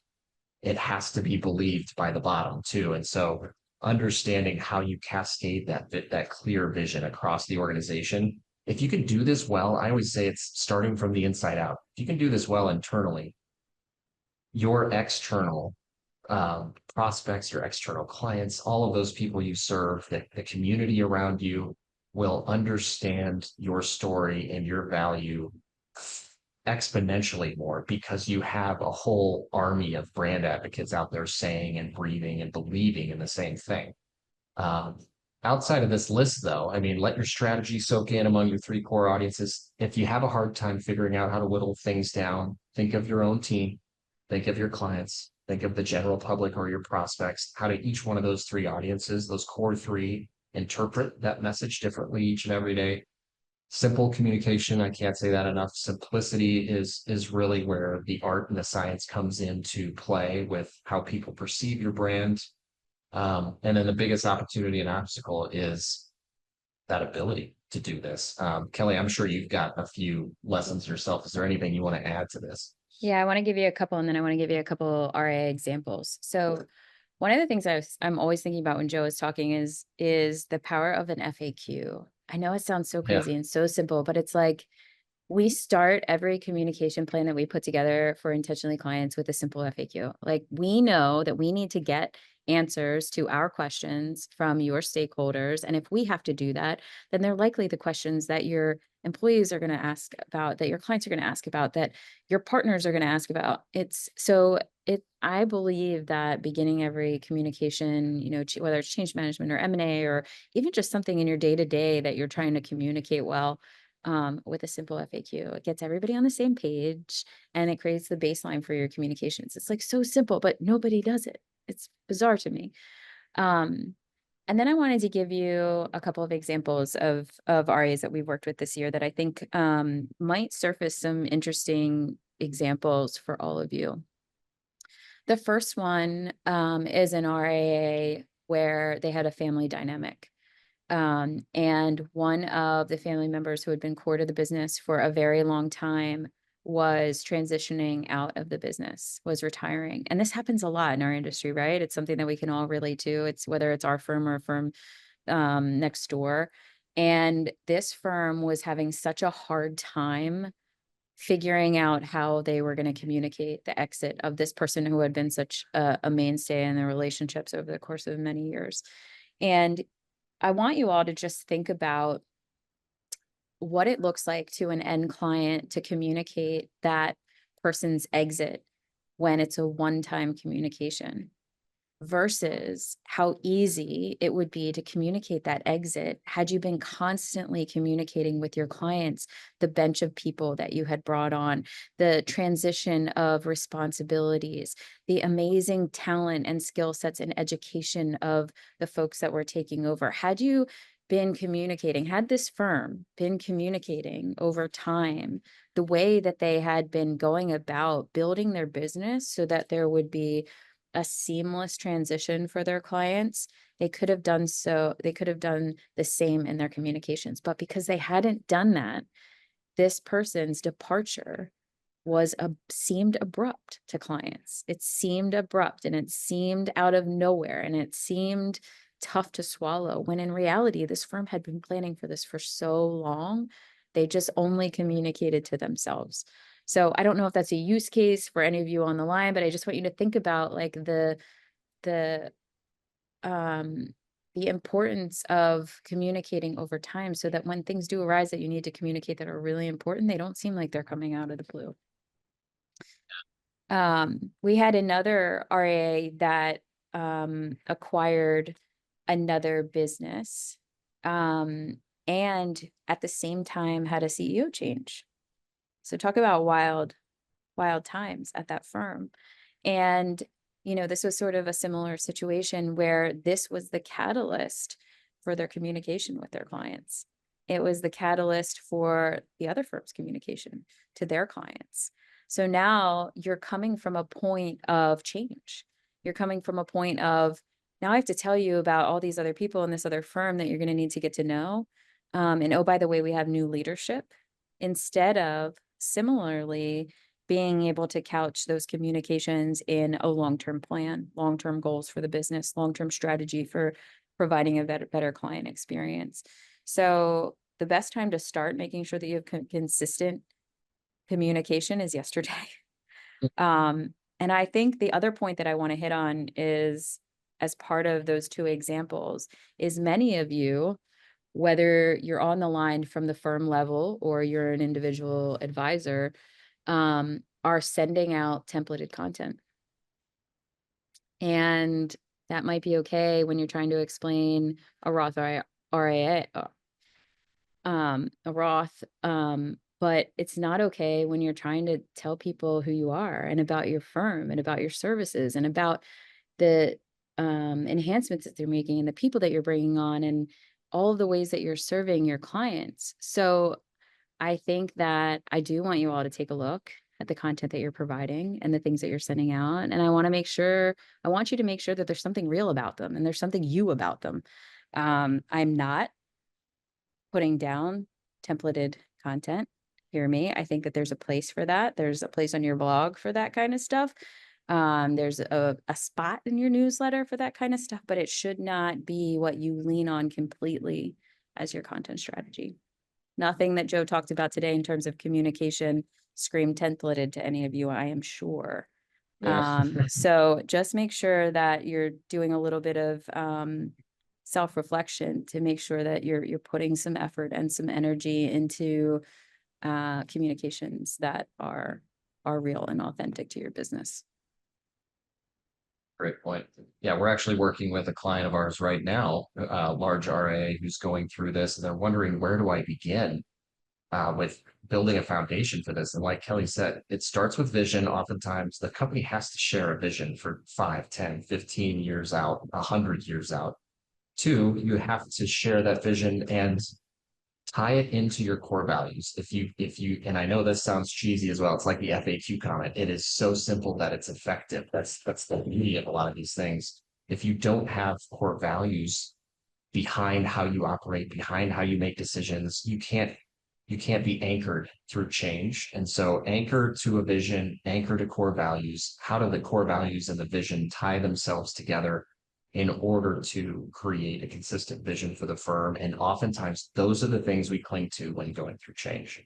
S1: it has to be believed by the bottom too. And so understanding how you cascade that clear vision across the organization. If you can do this well, I always say it's starting from the inside out. If you can do this well internally, your external prospects, your external clients, all of those people you serve, the community around you will understand your story and your value exponentially more, because you have a whole army of brand advocates out there saying and breathing and believing in the same thing. Um, Outside of this list, though, I mean, let your strategy soak in among your three core audiences. If you have a hard time figuring out how to whittle things down, think of your own team, think of your clients, think of the general public or your prospects. How do each one of those three audiences, those core three, interpret that message differently each and every day? Simple communication, I can't say that enough. Simplicity is really where the art and the science comes into play with how people perceive your brand. And then the biggest opportunity and obstacle is that ability to do this. Kelly, I'm sure you've got a few lessons yourself. Is there anything you want to add to this?
S2: Yeah, I want to give you a couple, and then I want to give you a couple RA examples. So one of the things I'm always thinking about when Joe is talking is the power of an FAQ. I know it sounds so
S1: Yeah.
S2: crazy and so simple, but it's like we start every communication plan that we put together for intentionally clients with a simple FAQ. Like, we know that we need to get answers to our questions from your stakeholders. And if we have to do that, then they're likely the questions that your employees are going to ask about, that your clients are going to ask about, that your partners are going to ask about. I believe that beginning every communication, whether it's change management or M&A, or even just something in your day to day that you're trying to communicate well, with a simple FAQ. It gets everybody on the same page, and it creates the baseline for your communications. It's like so simple, but nobody does it. It's bizarre to me. Um, and then I wanted to give you a couple of examples of RAs that we've worked with this year that I think might surface some interesting examples for all of you. The first one is an RAA where they had a family dynamic. And one of the family members who had been core to the business for a very long time was transitioning out of the business, was retiring. And this happens a lot in our industry, right? It's something that we can all relate to. It's whether it's our firm or a firm next door. And this firm was having such a hard time figuring out how they were going to communicate the exit of this person who had been such a mainstay in their relationships over the course of many years. And I want you all to just think about what it looks like to an end client to communicate that person's exit when it's a one-time communication, versus how easy it would be to communicate that exit had you been constantly communicating with your clients, the bench of people that you had brought on, the transition of responsibilities, the amazing talent and skill sets and education of the folks that were taking over. Had you been communicating, had this firm been communicating over time the way that they had been going about building their business so that there would be a seamless transition for their clients, they could have done the same in their communications. But because they hadn't done that, this person's departure seemed abrupt to clients. It seemed abrupt and it seemed out of nowhere and it seemed tough to swallow, when in reality, this firm had been planning for this for so long. They just only communicated to themselves. So I don't know if that's a use case for any of you on the line, but I just want you to think about like the um the importance of communicating over time so that when things do arise that you need to communicate that are really important, they don't seem like they're coming out of the blue. We had another RA that acquired another business, and at the same time had a CEO change. So talk about wild times at that firm. And, this was sort of a similar situation where this was the catalyst for their communication with their clients. It was the catalyst for the other firm's communication to their clients. So now you're coming from a point of change. You're coming from a point of, now I have to tell you about all these other people in this other firm that you're going to need to get to know. And oh, by the way, we have new leadership, instead of similarly being able to couch those communications in a long-term plan, long-term goals for the business, long-term strategy for providing a better client experience. So the best time to start making sure that you have consistent communication is yesterday. And I think the other point that I want to hit on is, as part of those two examples, is many of you, whether you're on the line from the firm level or you're an individual advisor, are sending out templated content. And that might be okay when you're trying to explain a Roth RIA, a Roth, but it's not okay when you're trying to tell people who you are and about your firm and about your services and about the enhancements that they're making and the people that you're bringing on and all of the ways that you're serving your clients. So I think that I do want you all to take a look at the content that you're providing and the things that you're sending out. And I want you to make sure that there's something real about them and there's something you about them. I'm not putting down templated content. Hear me. I think that there's a place for that. There's a place on your blog for that kind of stuff. There's a spot in your newsletter for that kind of stuff, but it should not be what you lean on completely as your content strategy. Nothing that Joe talked about today in terms of communication screamed templated to any of you, I am sure.
S1: Yeah.
S2: So just make sure that you're doing a little bit of self-reflection to make sure that you're putting some effort and some energy into communications that are real and authentic to your business.
S1: Great point. Yeah, we're actually working with a client of ours right now, a large RA who's going through this, and they're wondering, where do I begin with building a foundation for this? And like Kelly said, it starts with vision. Oftentimes the company has to share a vision for 5, 10, 15 years out, 100 years out. Two, you have to share that vision and tie it into your core values. And I know this sounds cheesy as well. It's like the FAQ comment. It is so simple that it's effective. That's the beauty of a lot of these things. If you don't have core values behind how you operate, behind how you make decisions, you can't be anchored through change. And so anchor to a vision, anchor to core values. How do the core values and the vision tie themselves together in order to create a consistent vision for the firm? And oftentimes those are the things we cling to when going through change.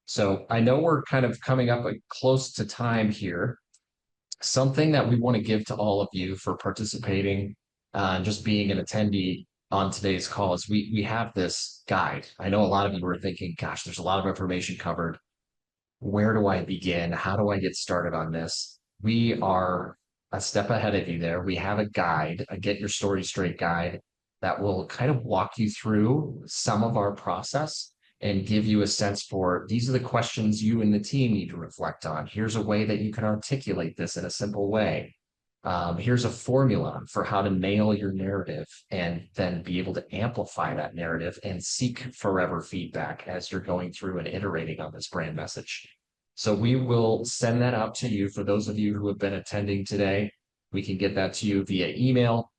S1: So I know we're kind of coming up close to time here. Something that we want to give to all of you for participating and just being an attendee on today's call is we have this guide. I know a lot of you are thinking, gosh, there's a lot of information covered. Where do I begin? How do I get started on this? we are a step ahead of you there. We have a guide, a Get Your Story Straight guide that will kind of walk you through some of our process and give you a sense for these are the questions you and the team need to reflect on. Here's a way that you can articulate this in a simple way. Here's a formula for how to nail your narrative and then be able to amplify that narrative and seek forever feedback as you're going through and iterating on this brand message. So we will send that out to you. For those of you who have been attending today, we can get that to you via email.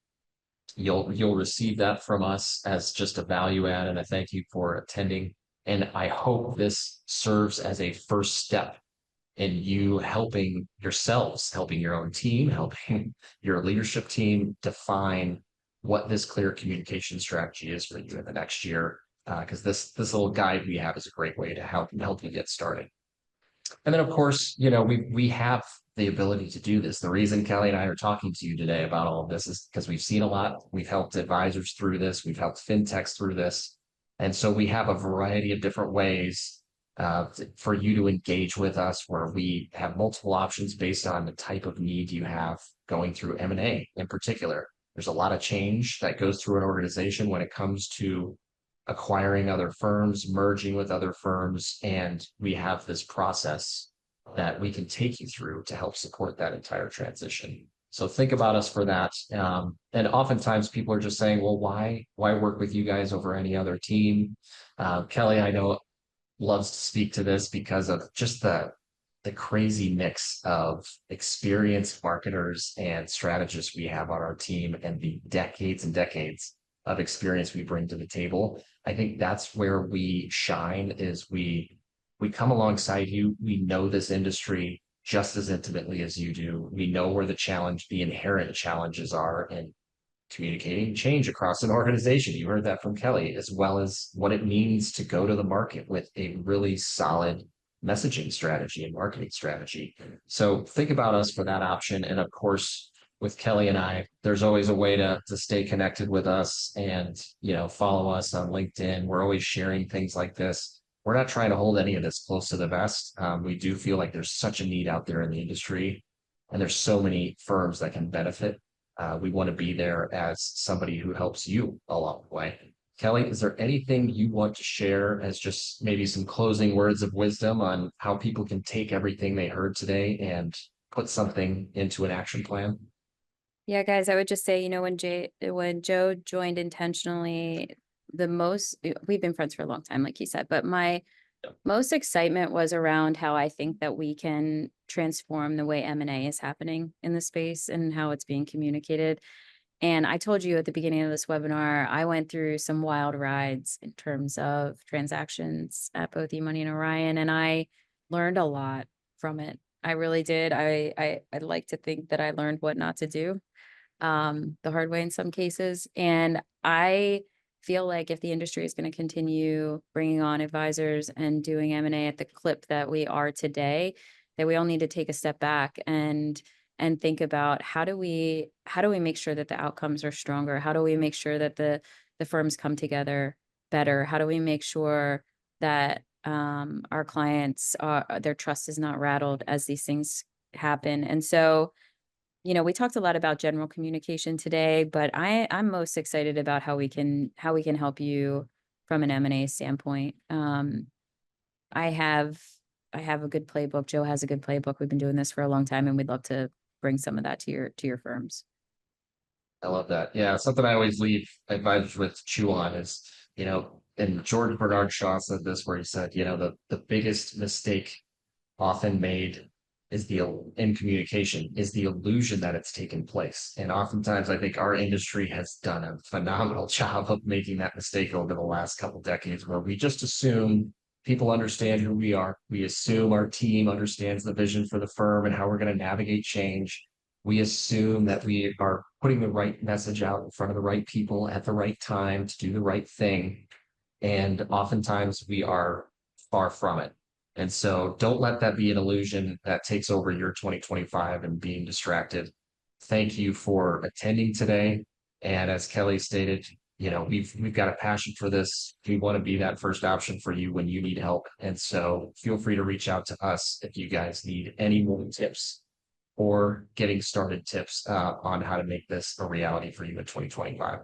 S1: You'll receive that from us as just a value add and a thank you for attending. And I hope this serves as a first step in you helping yourselves, helping your own team, helping your leadership team define what this clear communication strategy is for you in the next year. Because this little guide we have is a great way to help you get started. And then, of course, we have the ability to do this. The reason Kelly and I are talking to you today about all of this is because we've seen a lot. We've helped advisors through this. We've helped fintechs through this. And so we have a variety of different ways for you to engage with us, where we have multiple options based on the type of need you have going through M&A in particular. There's a lot of change that goes through an organization when it comes to acquiring other firms, merging with other firms, and we have this process that we can take you through to help support that entire transition. So think about us for that. And oftentimes people are just saying, well, why work with you guys over any other team? Kelly, I know, loves to speak to this because of just the crazy mix of experienced marketers and strategists we have on our team and the decades and decades of experience we bring to the table. I think that's where we shine, is we come alongside you. We know this industry just as intimately as you do. We know where the inherent challenges are in communicating change across an organization. You heard that from Kelly, as well as what it means to go to the market with a really solid messaging strategy and marketing strategy. So think about us for that option. And of course, with Kelly and I, there's always a way to stay connected with us and, follow us on LinkedIn. We're always sharing things like this. We're not trying to hold any of this close to the vest. We do feel like there's such a need out there in the industry, and there's so many firms that can benefit. We want to be there as somebody who helps you along the way. Kelly, is there anything you want to share as just maybe some closing words of wisdom on how people can take everything they heard today and put something into an action plan?
S2: Yeah, guys, I would just say, when Joe joined intentionally, we've been friends for a long time, like he said, but my most excitement was around how I think that we can transform the way M&A is happening in the space and how it's being communicated. And I told you at the beginning of this webinar, I went through some wild rides in terms of transactions at both eMoney and Orion, and I learned a lot from it. I really did. I'd like to think that I learned what not to do the hard way in some cases. And I feel like if the industry is going to continue bringing on advisors and doing M&A at the clip that we are today, that we all need to take a step back and think about how do we make sure that the outcomes are stronger? How do we make sure that the firms come together better? How do we make sure that our clients their trust is not rattled as these things happen? And so, we talked a lot about general communication today, but I'm most excited about how we can help you from an M&A standpoint. I have a good playbook. Joe has a good playbook. We've been doing this for a long time, and we'd love to bring some of that to your firms.
S1: I love that. Yeah, something I always leave advisors with to chew on is, and George Bernard Shaw said this, where he said, the biggest mistake often made in communication is the illusion that it's taken place. And oftentimes I think our industry has done a phenomenal job of making that mistake over the last couple decades, where we just assume people understand who we are. We assume our team understands the vision for the firm and how we're going to navigate change. We assume that we are putting the right message out in front of the right people at the right time to do the right thing. And oftentimes we are far from it. And so don't let that be an illusion that takes over your 2025 and being distracted. Thank you for attending today. And as Kelly stated, we've got a passion for this. We want to be that first option for you when you need help. And so feel free to reach out to us if you guys need any more tips or getting started tips on how to make this a reality for you in 2025.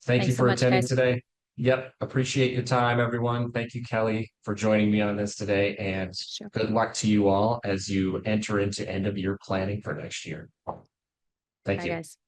S1: Thank you
S2: Thanks so
S1: for
S2: much,
S1: attending
S2: guys.
S1: today. Yep. Appreciate your time, everyone. Thank you, Kelly, for joining me on this today. And
S2: Sure.
S1: good luck to you all as you enter into end of year planning for next year. Thank
S2: Bye,
S1: you.
S2: guys.